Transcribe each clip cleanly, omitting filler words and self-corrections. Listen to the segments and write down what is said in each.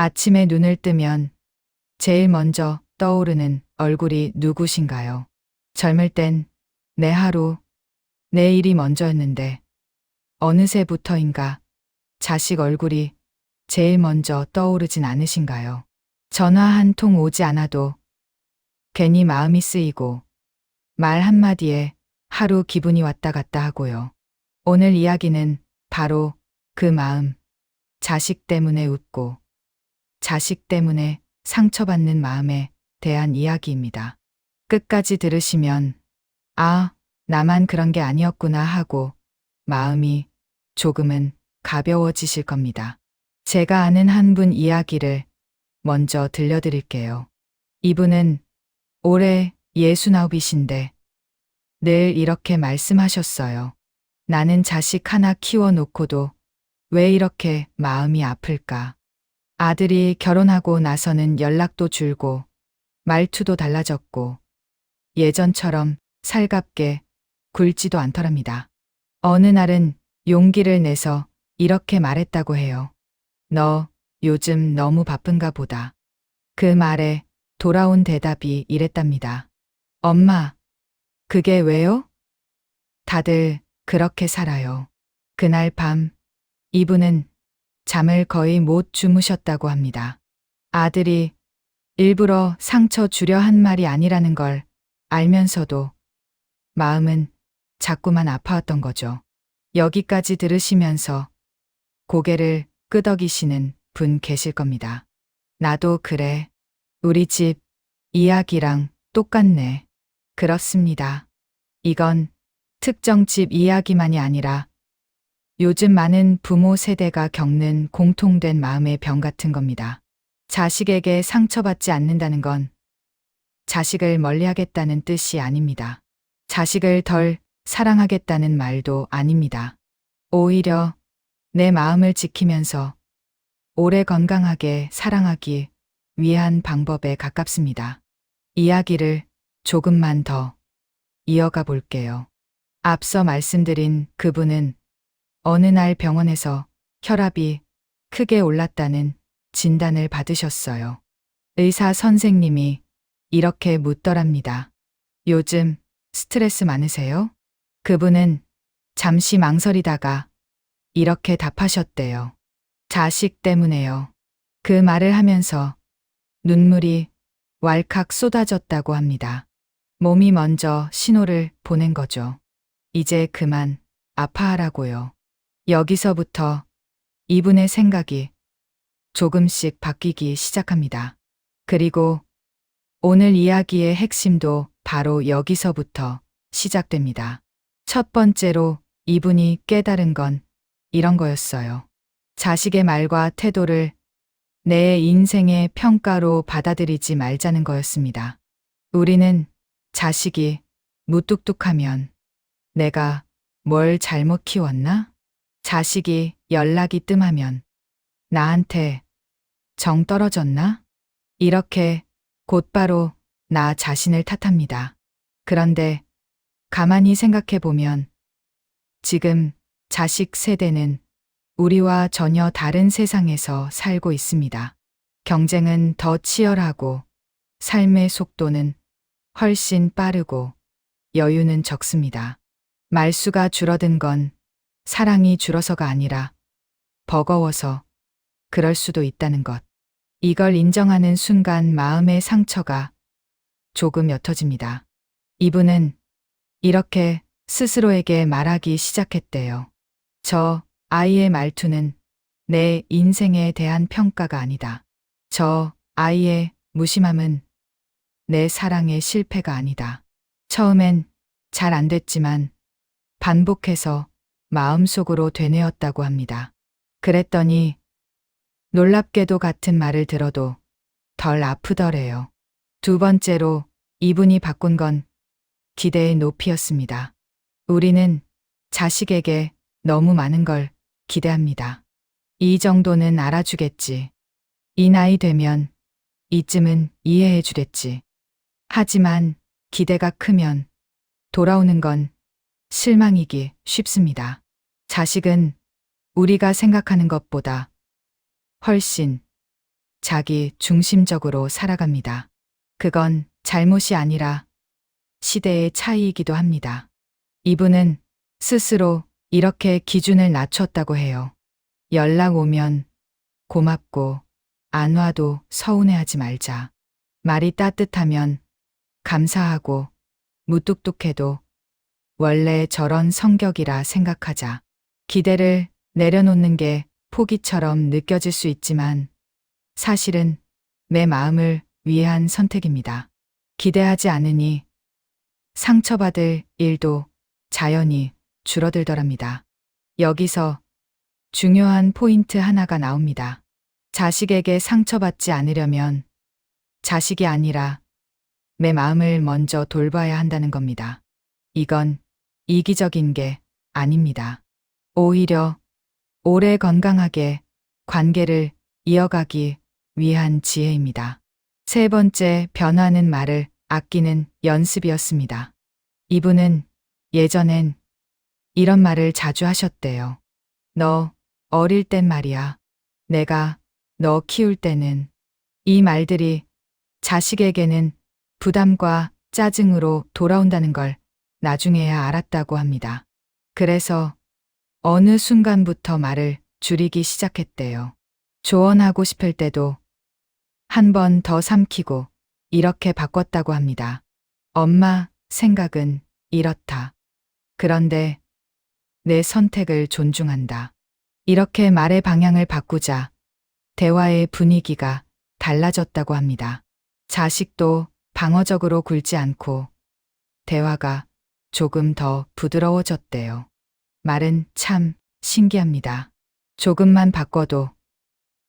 아침에 눈을 뜨면 제일 먼저 떠오르는 얼굴이 누구신가요? 젊을 땐 내 하루, 내 일이 먼저였는데 어느새부터인가 자식 얼굴이 제일 먼저 떠오르진 않으신가요? 전화 한 통 오지 않아도 괜히 마음이 쓰이고 말 한마디에 하루 기분이 왔다 갔다 하고요. 오늘 이야기는 바로 그 마음, 자식 때문에 웃고 자식 때문에 상처받는 마음에 대한 이야기입니다. 끝까지 들으시면 아, 나만 그런 게 아니었구나 하고 마음이 조금은 가벼워지실 겁니다. 제가 아는 한 분 이야기를 먼저 들려드릴게요. 이분은 올해 69이신데 늘 이렇게 말씀하셨어요. 나는 자식 하나 키워놓고도 왜 이렇게 마음이 아플까? 아들이 결혼하고 나서는 연락도 줄고 말투도 달라졌고 예전처럼 살갑게 굴지도 않더랍니다. 어느 날은 용기를 내서 이렇게 말했다고 해요. 너 요즘 너무 바쁜가 보다. 그 말에 돌아온 대답이 이랬답니다. 엄마, 그게 왜요? 다들 그렇게 살아요. 그날 밤 이분은 잠을 거의 못 주무셨다고 합니다. 아들이 일부러 상처 주려 한 말이 아니라는 걸 알면서도 마음은 자꾸만 아파왔던 거죠. 여기까지 들으시면서 고개를 끄덕이시는 분 계실 겁니다. 나도 그래. 우리 집 이야기랑 똑같네. 그렇습니다. 이건 특정 집 이야기만이 아니라 요즘 많은 부모 세대가 겪는 공통된 마음의 병 같은 겁니다. 자식에게 상처받지 않는다는 건 자식을 멀리하겠다는 뜻이 아닙니다. 자식을 덜 사랑하겠다는 말도 아닙니다. 오히려 내 마음을 지키면서 오래 건강하게 사랑하기 위한 방법에 가깝습니다. 이야기를 조금만 더 이어가 볼게요. 앞서 말씀드린 그분은 어느 날 병원에서 혈압이 크게 올랐다는 진단을 받으셨어요. 의사 선생님이 이렇게 묻더랍니다. 요즘 스트레스 많으세요? 그분은 잠시 망설이다가 이렇게 답하셨대요. 자식 때문에요. 그 말을 하면서 눈물이 왈칵 쏟아졌다고 합니다. 몸이 먼저 신호를 보낸 거죠. 이제 그만 아파하라고요. 여기서부터 이분의 생각이 조금씩 바뀌기 시작합니다. 그리고 오늘 이야기의 핵심도 바로 여기서부터 시작됩니다. 첫 번째로 이분이 깨달은 건 이런 거였어요. 자식의 말과 태도를 내 인생의 평가로 받아들이지 말자는 거였습니다. 우리는 자식이 무뚝뚝하면 내가 뭘 잘못 키웠나? 자식이 연락이 뜸하면 나한테 정 떨어졌나? 이렇게 곧바로 나 자신을 탓합니다. 그런데 가만히 생각해 보면 지금 자식 세대는 우리와 전혀 다른 세상에서 살고 있습니다. 경쟁은 더 치열하고 삶의 속도는 훨씬 빠르고 여유는 적습니다. 말수가 줄어든 건 사랑이 줄어서가 아니라 버거워서 그럴 수도 있다는 것. 이걸 인정하는 순간 마음의 상처가 조금 옅어집니다. 이분은 이렇게 스스로에게 말하기 시작했대요. 저 아이의 말투는 내 인생에 대한 평가가 아니다. 저 아이의 무심함은 내 사랑의 실패가 아니다. 처음엔 잘 안 됐지만 반복해서 마음속으로 되뇌었다고 합니다. 그랬더니 놀랍게도 같은 말을 들어도 덜 아프더래요. 두 번째로 이분이 바꾼 건 기대의 높이였습니다. 우리는 자식에게 너무 많은 걸 기대합니다. 이 정도는 알아주겠지. 이 나이 되면 이쯤은 이해해 주겠지. 하지만 기대가 크면 돌아오는 건 실망이기 쉽습니다. 자식은 우리가 생각하는 것보다 훨씬 자기 중심적으로 살아갑니다. 그건 잘못이 아니라 시대의 차이이기도 합니다. 이분은 스스로 이렇게 기준을 낮췄다고 해요. 연락 오면 고맙고 안 와도 서운해하지 말자. 말이 따뜻하면 감사하고 무뚝뚝해도 원래 저런 성격이라 생각하자. 기대를 내려놓는 게 포기처럼 느껴질 수 있지만 사실은 내 마음을 위한 선택입니다. 기대하지 않으니 상처받을 일도 자연히 줄어들더랍니다. 여기서 중요한 포인트 하나가 나옵니다. 자식에게 상처받지 않으려면 자식이 아니라 내 마음을 먼저 돌봐야 한다는 겁니다. 이건 이기적인 게 아닙니다. 오히려 오래 건강하게 관계를 이어가기 위한 지혜입니다. 세 번째 변화는 말을 아끼는 연습이었습니다. 이분은 예전엔 이런 말을 자주 하셨대요. 너 어릴 땐 말이야. 내가 너 키울 때는. 이 말들이 자식에게는 부담과 짜증으로 돌아온다는 걸 나중에야 알았다고 합니다. 그래서 어느 순간부터 말을 줄이기 시작했대요. 조언하고 싶을 때도 한 번 더 삼키고 이렇게 바꿨다고 합니다. 엄마 생각은 이렇다. 그런데 내 선택을 존중한다. 이렇게 말의 방향을 바꾸자 대화의 분위기가 달라졌다고 합니다. 자식도 방어적으로 굴지 않고 대화가 조금 더 부드러워졌대요. 말은 참 신기합니다. 조금만 바꿔도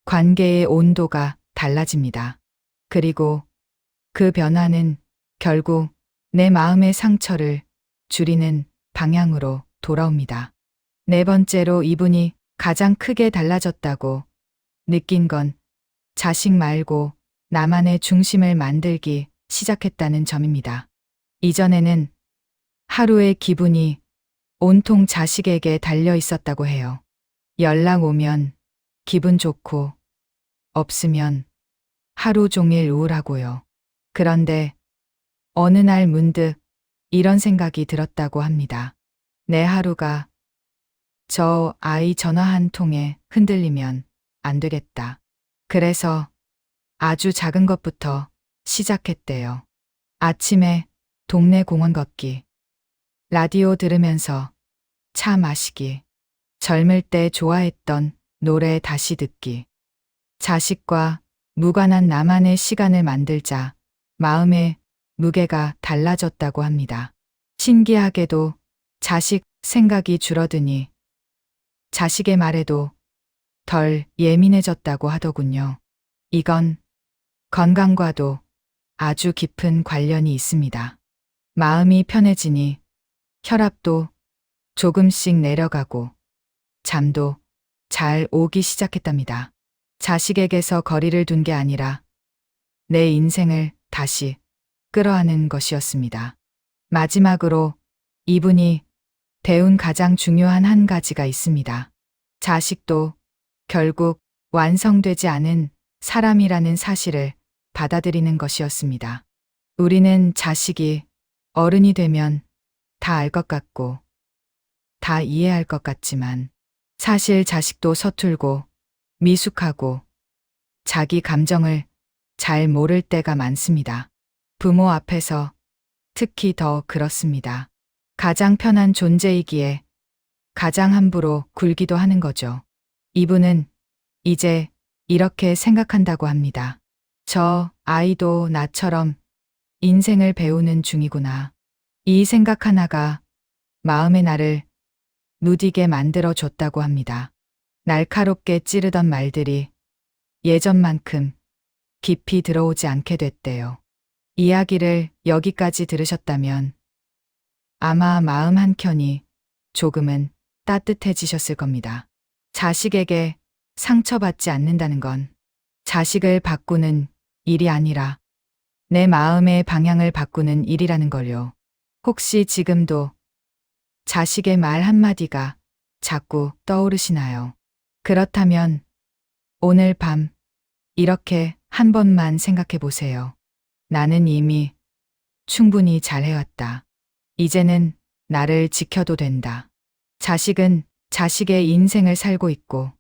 관계의 온도가 달라집니다. 그리고 그 변화는 결국 내 마음의 상처를 줄이는 방향으로 돌아옵니다. 네 번째로 이분이 가장 크게 달라졌다고 느낀 건 자식 말고 나만의 중심을 만들기 시작했다는 점입니다. 이전에는 하루의 기분이 온통 자식에게 달려 있었다고 해요. 연락 오면 기분 좋고 없으면 하루 종일 우울하고요. 그런데 어느 날 문득 이런 생각이 들었다고 합니다. 내 하루가 저 아이 전화 한 통에 흔들리면 안 되겠다. 그래서 아주 작은 것부터 시작했대요. 아침에 동네 공원 걷기, 라디오 들으면서 차 마시기, 젊을 때 좋아했던 노래 다시 듣기, 자식과 무관한 나만의 시간을 만들자 마음의 무게가 달라졌다고 합니다. 신기하게도 자식 생각이 줄어드니 자식의 말에도 덜 예민해졌다고 하더군요. 이건 건강과도 아주 깊은 관련이 있습니다. 마음이 편해지니 혈압도 조금씩 내려가고 잠도 잘 오기 시작했답니다. 자식에게서 거리를 둔 게 아니라 내 인생을 다시 끌어안은 것이었습니다. 마지막으로 이분이 배운 가장 중요한 한 가지가 있습니다. 자식도 결국 완성되지 않은 사람이라는 사실을 받아들이는 것이었습니다. 우리는 자식이 어른이 되면 다 알 것 같고 다 이해할 것 같지만 사실 자식도 서툴고 미숙하고 자기 감정을 잘 모를 때가 많습니다. 부모 앞에서 특히 더 그렇습니다. 가장 편한 존재이기에 가장 함부로 굴기도 하는 거죠. 이분은 이제 이렇게 생각한다고 합니다. 저 아이도 나처럼 인생을 배우는 중이구나. 이 생각 하나가 마음의 날을 누디게 만들어 줬다고 합니다. 날카롭게 찌르던 말들이 예전만큼 깊이 들어오지 않게 됐대요. 이야기를 여기까지 들으셨다면 아마 마음 한켠이 조금은 따뜻해지셨을 겁니다. 자식에게 상처받지 않는다는 건 자식을 바꾸는 일이 아니라 내 마음의 방향을 바꾸는 일이라는 걸요. 혹시 지금도 자식의 말 한마디가 자꾸 떠오르시나요? 그렇다면 오늘 밤 이렇게 한 번만 생각해 보세요. 나는 이미 충분히 잘해왔다. 이제는 나를 지켜도 된다. 자식은 자식의 인생을 살고 있고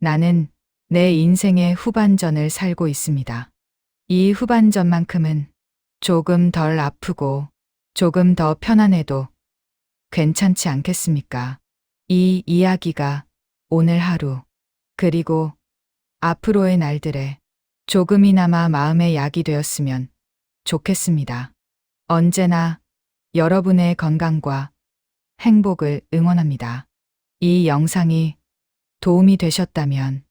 나는 내 인생의 후반전을 살고 있습니다. 이 후반전만큼은 조금 덜 아프고 조금 더 편안해도 괜찮지 않겠습니까? 이 이야기가 오늘 하루 그리고 앞으로의 날들에 조금이나마 마음의 약이 되었으면 좋겠습니다. 언제나 여러분의 건강과 행복을 응원합니다. 이 영상이 도움이 되셨다면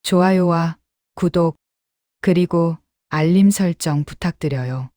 좋아요와 구독 그리고 알림 설정 부탁드려요.